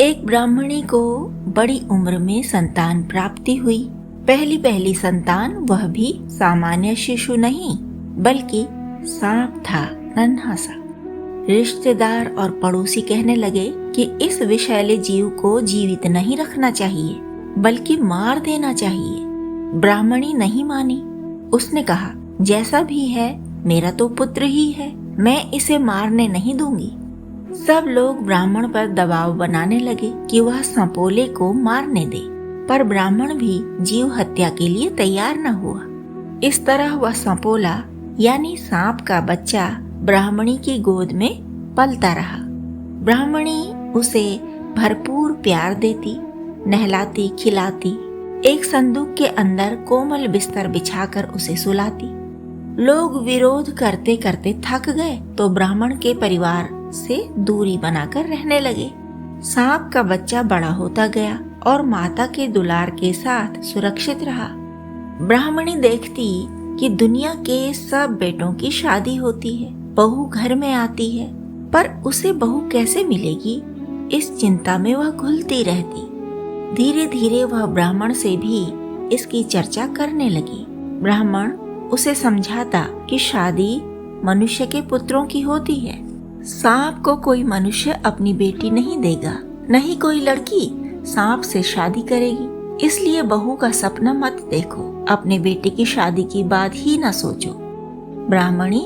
एक ब्राह्मणी को बड़ी उम्र में संतान प्राप्ति हुई। पहली संतान, वह भी सामान्य शिशु नहीं बल्कि सांप था, नन्हा सा। रिश्तेदार और पड़ोसी कहने लगे कि इस विषैले जीव को जीवित नहीं रखना चाहिए बल्कि मार देना चाहिए। ब्राह्मणी नहीं मानी। उसने कहा, जैसा भी है मेरा तो पुत्र ही है, मैं इसे मारने नहीं दूंगी। सब लोग ब्राह्मण पर दबाव बनाने लगे कि वह संपोले को मारने दे, पर ब्राह्मण भी जीव हत्या के लिए तैयार न हुआ। इस तरह वह संपोला यानी सांप का बच्चा ब्राह्मणी की गोद में पलता रहा। ब्राह्मणी उसे भरपूर प्यार देती, नहलाती, खिलाती, एक संदूक के अंदर कोमल बिस्तर बिछाकर उसे सुलाती। लोग विरोध करते करते थक गए तो ब्राह्मण के परिवार से दूरी बनाकर रहने लगे। सांप का बच्चा बड़ा होता गया और माता के दुलार के साथ सुरक्षित रहा। ब्राह्मणी देखती कि दुनिया के सब बेटों की शादी होती है, बहू घर में आती है, पर उसे बहू कैसे मिलेगी, इस चिंता में वह घुलती रहती। धीरे धीरे वह ब्राह्मण से भी इसकी चर्चा करने लगी। ब्राह्मण उसे समझाता कि शादी मनुष्य के पुत्रों की होती है। सांप को कोई मनुष्य अपनी बेटी नहीं देगा, नहीं कोई लड़की सांप से शादी करेगी। इसलिए बहू का सपना मत देखो, अपने बेटे की शादी की बात ही न सोचो। ब्राह्मणी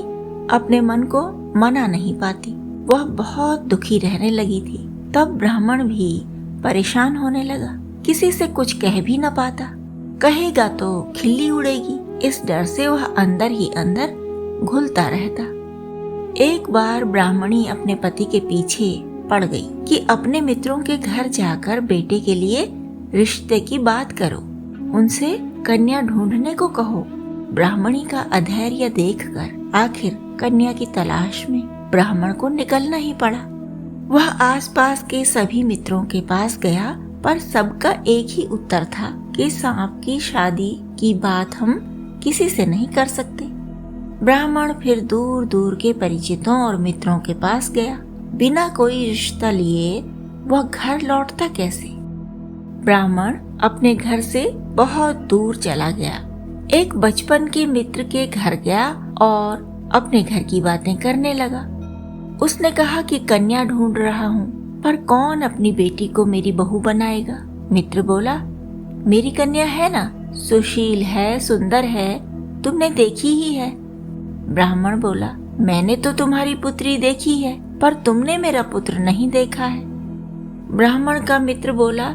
अपने मन को मना नहीं पाती। वह बहुत दुखी रहने लगी थी। तब ब्राह्मण भी परेशान होने लगा। किसी से कुछ कह भी न पाता, कहेगा तो खिल्ली उड़ेगी। इस डर से वह अंदर ही अंदर घुलता रहता। एक बार ब्राह्मणी अपने पति के पीछे पड़ गई कि अपने मित्रों के घर जाकर बेटे के लिए रिश्ते की बात करो, उनसे कन्या ढूंढने को कहो। ब्राह्मणी का अधैर्य देखकर आखिर कन्या की तलाश में ब्राह्मण को निकलना ही पड़ा। वह आसपास के सभी मित्रों के पास गया, पर सबका एक ही उत्तर था कि सांप की शादी की बात हम किसी से नहीं कर सकते। ब्राह्मण फिर दूर दूर के परिचितों और मित्रों के पास गया। बिना कोई रिश्ता लिए वह घर लौटता कैसे? ब्राह्मण अपने घर से बहुत दूर चला गया। एक बचपन के मित्र के घर गया और अपने घर की बातें करने लगा। उसने कहा कि कन्या ढूंढ रहा हूँ, पर कौन अपनी बेटी को मेरी बहू बनाएगा? मित्र बोला, मेरी कन्या है ना, सुशील है, सुंदर है, तुमने देखी ही है। ब्राह्मण बोला, मैंने तो तुम्हारी पुत्री देखी है, पर तुमने मेरा पुत्र नहीं देखा है। ब्राह्मण का मित्र बोला,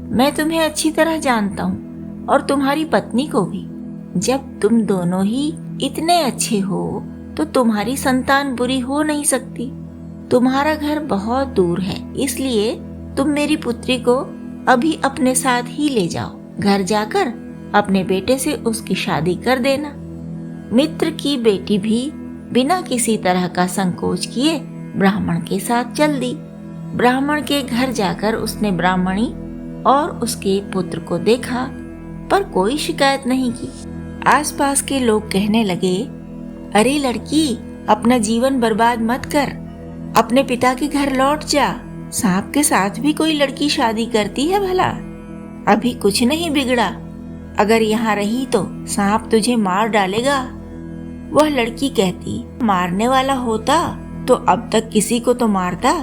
मैं तुम्हें अच्छी तरह जानता हूँ और तुम्हारी पत्नी को भी। जब तुम दोनों ही इतने अच्छे हो तो तुम्हारी संतान बुरी हो नहीं सकती। तुम्हारा घर बहुत दूर है, इसलिए तुम मेरी पुत्री को अभी अपने साथ ही ले जाओ। घर जाकर अपने बेटे से उसकी शादी कर देना। मित्र की बेटी भी बिना किसी तरह का संकोच किए ब्राह्मण के साथ चल दी। ब्राह्मण के घर जाकर उसने ब्राह्मणी और उसके पुत्र को देखा, पर कोई शिकायत नहीं की। आसपास के लोग कहने लगे, अरे लड़की, अपना जीवन बर्बाद मत कर, अपने पिता के घर लौट जा। सांप के साथ भी कोई लड़की शादी करती है भला? अभी कुछ नहीं बिगड़ा, अगर यहाँ रही तो सांप तुझे मार डालेगा। वह लड़की कहती, मारने वाला होता तो अब तक किसी को तो मारता।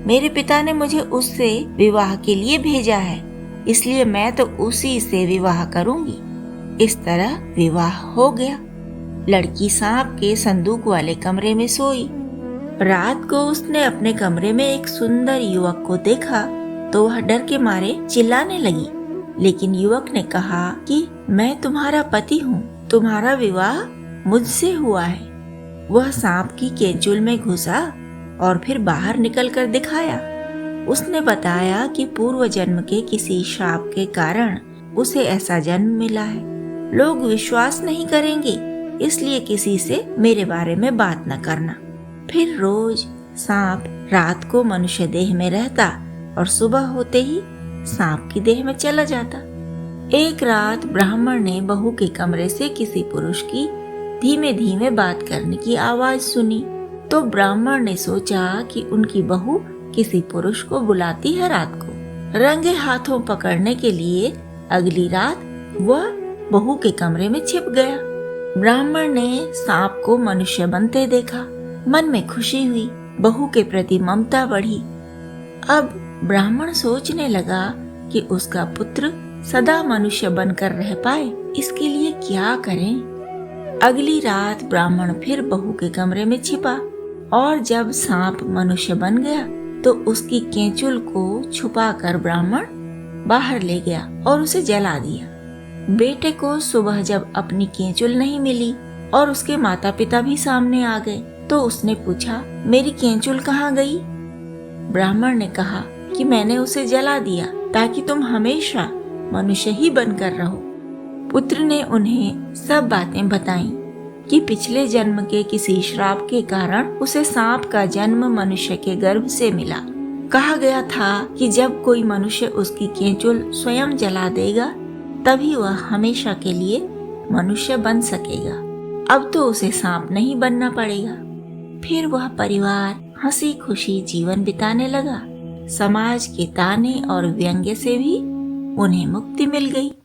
मेरे पिता ने मुझे उससे विवाह के लिए भेजा है, इसलिए मैं तो उसी से विवाह करूंगी। इस तरह विवाह हो गया। लड़की सांप के संदूक वाले कमरे में सोई। रात को उसने अपने कमरे में एक सुंदर युवक को देखा तो वह डर के मारे चिल्लाने लगी, लेकिन युवक ने कहा कि मैं तुम्हारा पति हूँ, तुम्हारा विवाह मुझसे हुआ है। वह सांप की केंचुल में घुसा और फिर बाहर निकलकर दिखाया। उसने बताया कि पूर्व जन्म के किसी श्राप के कारण उसे ऐसा जन्म मिला है। लोग विश्वास नहीं करेंगे, इसलिए किसी से मेरे बारे में बात न करना। फिर रोज सांप रात को मनुष्य देह में रहता और सुबह होते ही सांप की देह में चला जाता। एक रात ब्राह्मण ने बहू के कमरे से किसी पुरुष की धीमे धीमे बात करने की आवाज सुनी, तो ब्राह्मण ने सोचा कि उनकी बहू किसी पुरुष को बुलाती है रात को। रंगे हाथों पकड़ने के लिए अगली रात वह बहू के कमरे में छिप गया। ब्राह्मण ने सांप को मनुष्य बनते देखा। मन में खुशी हुई, बहू के प्रति ममता बढ़ी। अब ब्राह्मण सोचने लगा कि उसका पुत्र सदा मनुष्य बनकर रह पाए, इसके लिए क्या करें। अगली रात ब्राह्मण फिर बहू के कमरे में छिपा और जब सांप मनुष्य बन गया तो उसकी केंचुल को छुपाकर ब्राह्मण बाहर ले गया और उसे जला दिया। बेटे को सुबह जब अपनी केंचुल नहीं मिली और उसके माता पिता भी सामने आ गए तो उसने पूछा, मेरी केंचुल कहाँ गई? ब्राह्मण ने कहा कि मैंने उसे जला दिया ताकि तुम हमेशा मनुष्य ही बनकर रहो। पुत्र ने उन्हें सब बातें बताईं कि पिछले जन्म के किसी श्राप के कारण उसे सांप का जन्म मनुष्य के गर्भ से मिला। कहा गया था कि जब कोई मनुष्य उसकी केंचुल स्वयं जला देगा तभी वह हमेशा के लिए मनुष्य बन सकेगा। अब तो उसे सांप नहीं बनना पड़ेगा। फिर वह परिवार हंसी खुशी जीवन बिताने लगा। समाज के ताने और व्यंग्य से भी उन्हें मुक्ति मिल गई।